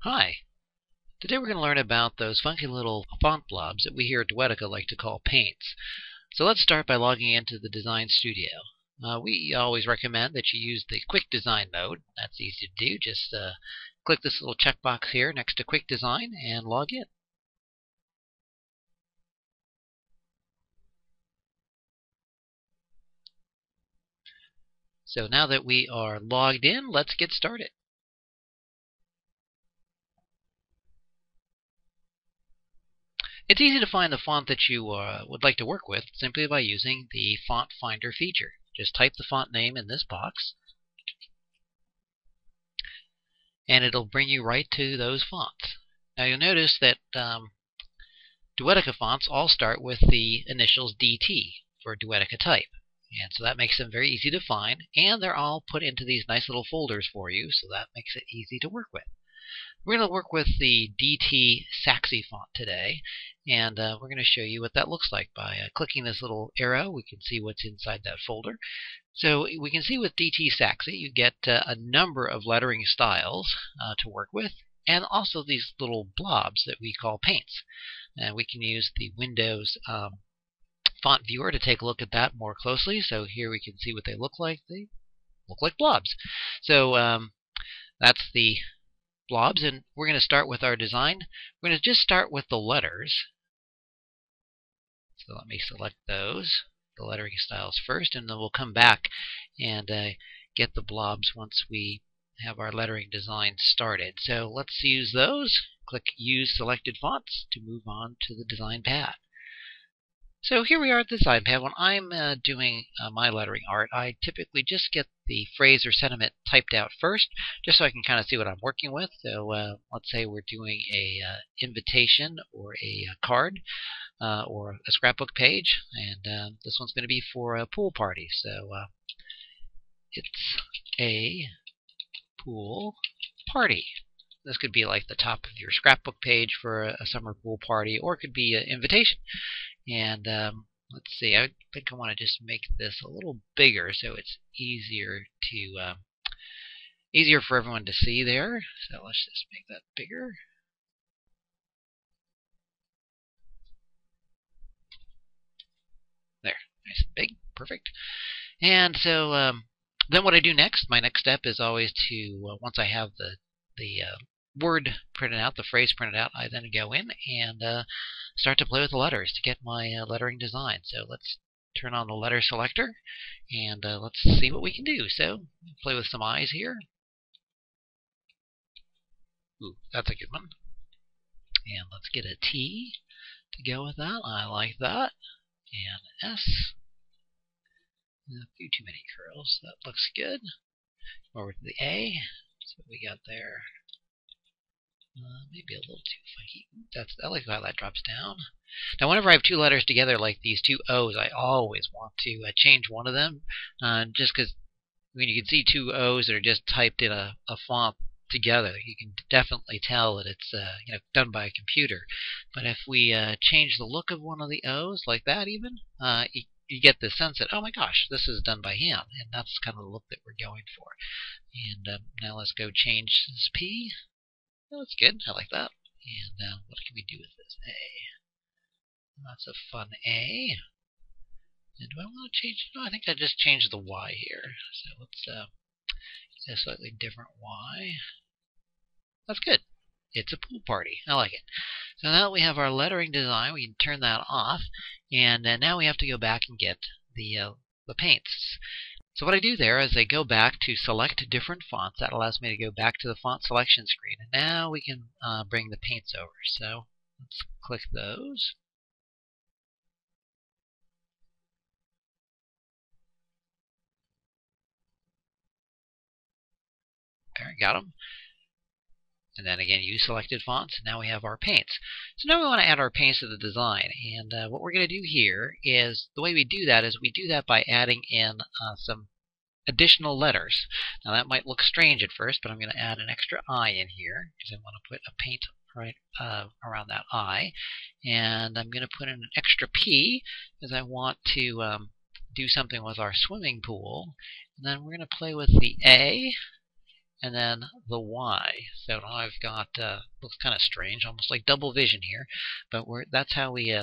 Hi! Today we're going to learn about those funky little font blobs that we here at Duetica like to call paints. So let's start by logging into the Design Studio. We always recommend that you use the Quick Design mode. That's easy to do. Just click this little checkbox here next to Quick Design and log in. So now that we are logged in, let's get started. It's easy to find the font that you would like to work with simply by using the Font Finder feature. Just type the font name in this box, and it'll bring you right to those fonts. Now you'll notice that Duetica fonts all start with the initials DT for Duetica type. And so that makes them very easy to find, and they're all put into these nice little folders for you, so that makes it easy to work with. We're going to work with the DT Saxy font today, and we're going to show you what that looks like by clicking this little arrow. We can see what's inside that folder. So we can see with DT Saxy you get a number of lettering styles to work with, and also these little blobs that we call paints. And we can use the Windows font viewer to take a look at that more closely. So here we can see what they look like. They look like blobs. So that's the blobs, and we're going to start with our design. We're going to just start with the letters. So let me select those, the lettering styles first, and then we'll come back and get the blobs once we have our lettering design started. So let's use those. Click Use Selected Fonts to move on to the design pad. So here we are at the design pad. When I'm doing my lettering art, I typically just get the phrase or sentiment typed out first, just so I can kind of see what I'm working with. So let's say we're doing a invitation or a card or a scrapbook page, and this one's going to be for a pool party. So it's a pool party. This could be like the top of your scrapbook page for a summer pool party, or it could be an invitation. And let's see, I think I want to just make this a little bigger so it's easier for everyone to see there. So let's just make that bigger. There, nice and big, perfect. And so then what I do next, my next step is always to, once I have the word printed out, the phrase printed out, I then go in and start to play with the letters to get my lettering design. So let's turn on the letter selector and let's see what we can do. So play with some eyes here. Ooh, that's a good one. And let's get a T to go with that. I like that. And S. A few too many curls. That looks good. Over to the A. That's what we got there. Maybe a little too funky. I like how that drops down. Now, whenever I have two letters together, like these two O's, I always want to change one of them, just because when you can see two O's that are just typed in a font together, you can definitely tell that it's done by a computer. But if we change the look of one of the O's, like that even, you get the sense that, oh my gosh, this is done by hand, and that's kind of the look that we're going for. And now let's go change this P. Oh, that's good. I like that. And what can we do with this A? That's a fun A. And do I want to change? No, I think I just changed the Y here. So let's get a slightly different Y. That's good. It's a pool party. I like it. So now that we have our lettering design, we can turn that off. And now we have to go back and get the paints. So what I do there is I go back to select different fonts. That allows me to go back to the font selection screen. And now we can bring the paints over. So let's click those. There, got them. And then again, use selected fonts. And now we have our paints. So now we want to add our paints to the design. And what we're going to do here is, the way we do that is we do that by adding in some additional letters. Now that might look strange at first, but I'm going to add an extra I in here because I want to put a paint right around that I. And I'm going to put in an extra P because I want to do something with our swimming pool. And then we're going to play with the A and then the Y. So now I've got, looks kind of strange, almost like double vision here, but that's how we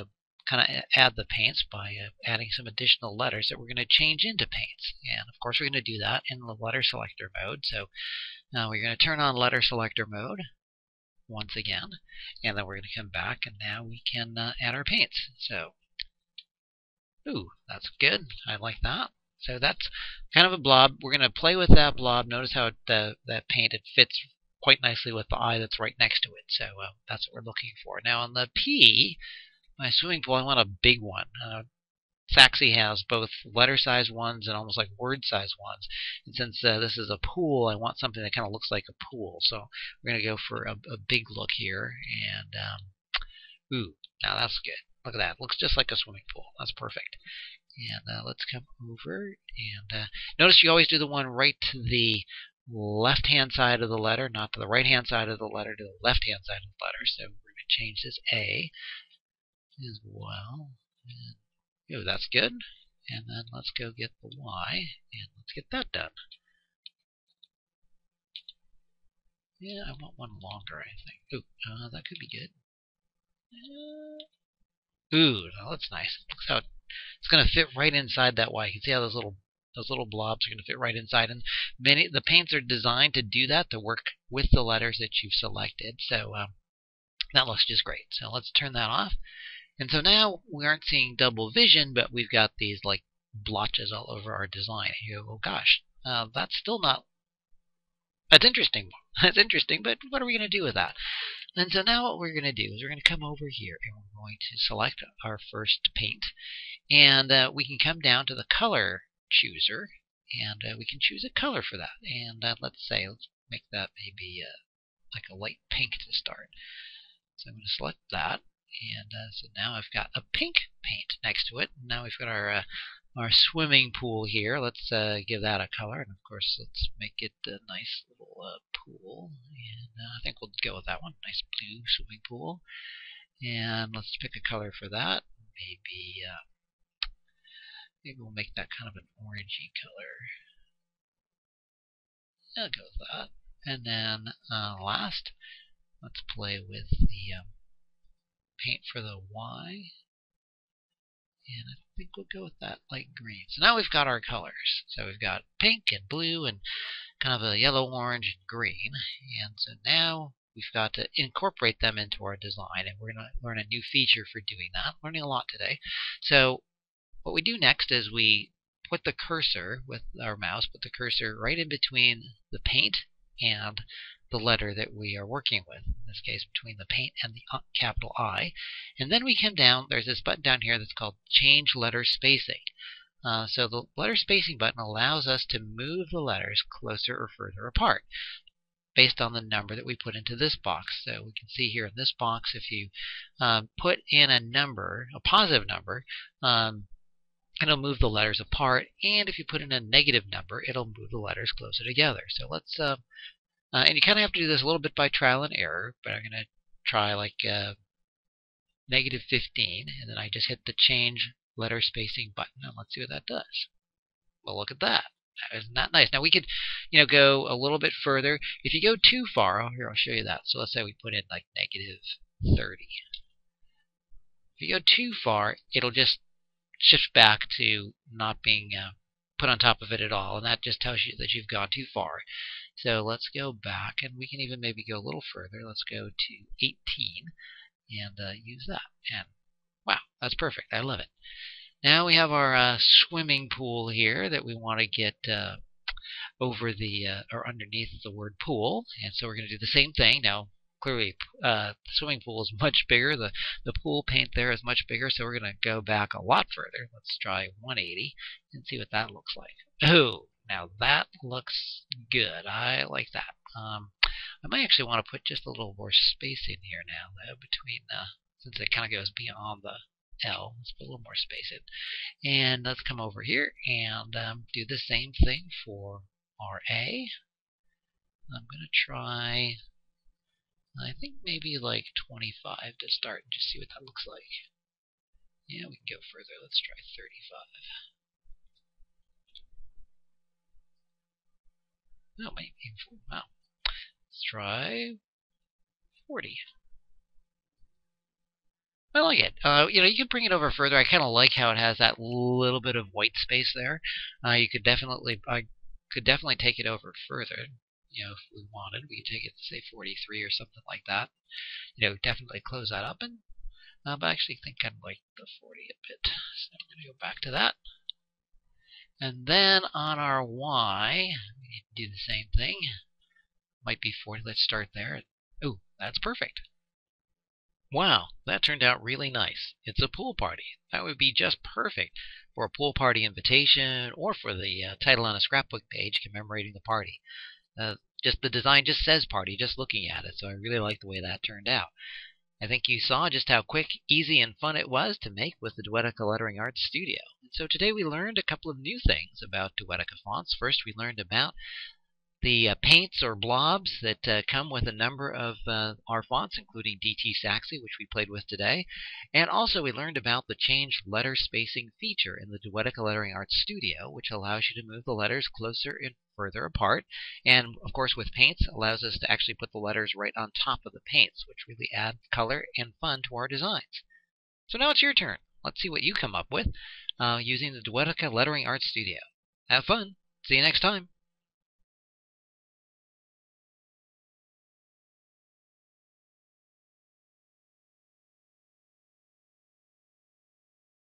kind of add the paints, by adding some additional letters that we're going to change into paints. And of course we're going to do that in the letter selector mode. So now we're going to turn on letter selector mode once again, and then we're going to come back, and now we can add our paints. So, ooh, that's good. I like that. So that's kind of a blob. We're going to play with that blob. Notice how that paint, it fits quite nicely with the eye that's right next to it. So that's what we're looking for. Now on the P, my swimming pool, I want a big one. Saxy has both letter size ones and almost like word size ones. And since this is a pool, I want something that kind of looks like a pool. So we're going to go for a big look here. And, ooh, now that's good. Look at that. Looks just like a swimming pool. That's perfect. And let's come over. And notice you always do the one right to the left-hand side of the letter, not to the right-hand side of the letter, to the left-hand side of the letter. So we're going to change this A as well. And, oh, that's good. And then let's go get the Y, and let's get that done. Yeah, I want one longer, I think. Ooh, that could be good. Ooh, now that's nice. Looks how it's going to fit right inside that Y. You can see how those little blobs are going to fit right inside. And the paints are designed to do that, to work with the letters that you've selected. So that looks just great. So let's turn that off. And so now we aren't seeing double vision, but we've got these like blotches all over our design. And you go, oh gosh, that's still not. That's interesting. That's interesting, but what are we going to do with that? And so now what we're going to do is we're going to come over here, and we're going to select our first paint. And we can come down to the color chooser, and we can choose a color for that. And let's make that maybe like a light pink to start. So I'm going to select that. And so now I've got a pink paint next to it. Now we've got our swimming pool here. Let's give that a color, and of course let's make it a nice little pool. And I think we'll go with that one. Nice blue swimming pool. And let's pick a color for that. Maybe we'll make that kind of an orangey color. I'll go with that. And then last, let's play with the paint for the Y, and I think we'll go with that light green. So now we've got our colors. So we've got pink and blue and kind of a yellow, orange, and green. And so now we've got to incorporate them into our design, and we're going to learn a new feature for doing that. Learning a lot today. So what we do next is we put the cursor with our mouse, put the cursor right in between the paint and the letter that we are working with, in this case between the paint and the capital I. And then we come down, there's this button down here that's called Change Letter Spacing. So the letter spacing button allows us to move the letters closer or further apart based on the number that we put into this box. So we can see here in this box, if you put in a number, a positive number, it'll move the letters apart, and if you put in a negative number, it'll move the letters closer together. So let's and you kind of have to do this a little bit by trial and error, but I'm going to try like negative 15, and then I just hit the change letter spacing button, and let's see what that does. Well, look at that. Isn't that nice? Now we could, go a little bit further. If you go too far, here I'll show you that. So let's say we put in like negative 30. If you go too far, it'll just shift back to not being put on top of it at all, and that just tells you that you've gone too far. So let's go back, and we can even maybe go a little further. Let's go to 18 and use that. And wow, that's perfect. I love it. Now we have our swimming pool here that we want to get over the or underneath the word pool, and so we're going to do the same thing. Now clearly the swimming pool is much bigger, the pool paint there is much bigger, so we're going to go back a lot further. Let's try 180 and see what that looks like. Oh, now that looks good. I like that. I might actually want to put just a little more space in here now, though, between since it kind of goes beyond the L. Let's put a little more space in. And let's come over here and do the same thing for our A. I'm going to try, I think maybe like 25 to start and just see what that looks like. Yeah, we can go further. Let's try 35. Oh, maybe. Wow. Let's try 40. I like it. You can bring it over further. I kind of like how it has that little bit of white space there. You could definitely, I could definitely take it over further. If we wanted, we could take it to say 43 or something like that. Definitely close that up, and but I actually think I'd like the 40 a bit. So I'm going to go back to that. And then on our Y, we need to do the same thing. Might be 40. Let's start there. Ooh, that's perfect. Wow, that turned out really nice. It's a pool party. That would be just perfect for a pool party invitation or for the title on a scrapbook page commemorating the party. Just the design just says party just looking at it, so I really like the way that turned out. I think you saw just how quick, easy, and fun it was to make with the Duetica Lettering Arts Studio. And so today we learned a couple of new things about Duetica fonts. First, we learned about the paints or blobs that come with a number of our fonts, including DT Saxy, which we played with today. And also we learned about the changed letter spacing feature in the Duetica Lettering Arts Studio, which allows you to move the letters closer and further apart. And, of course, with paints, allows us to actually put the letters right on top of the paints, which really adds color and fun to our designs. So now it's your turn. Let's see what you come up with using the Duetica Lettering Arts Studio. Have fun. See you next time.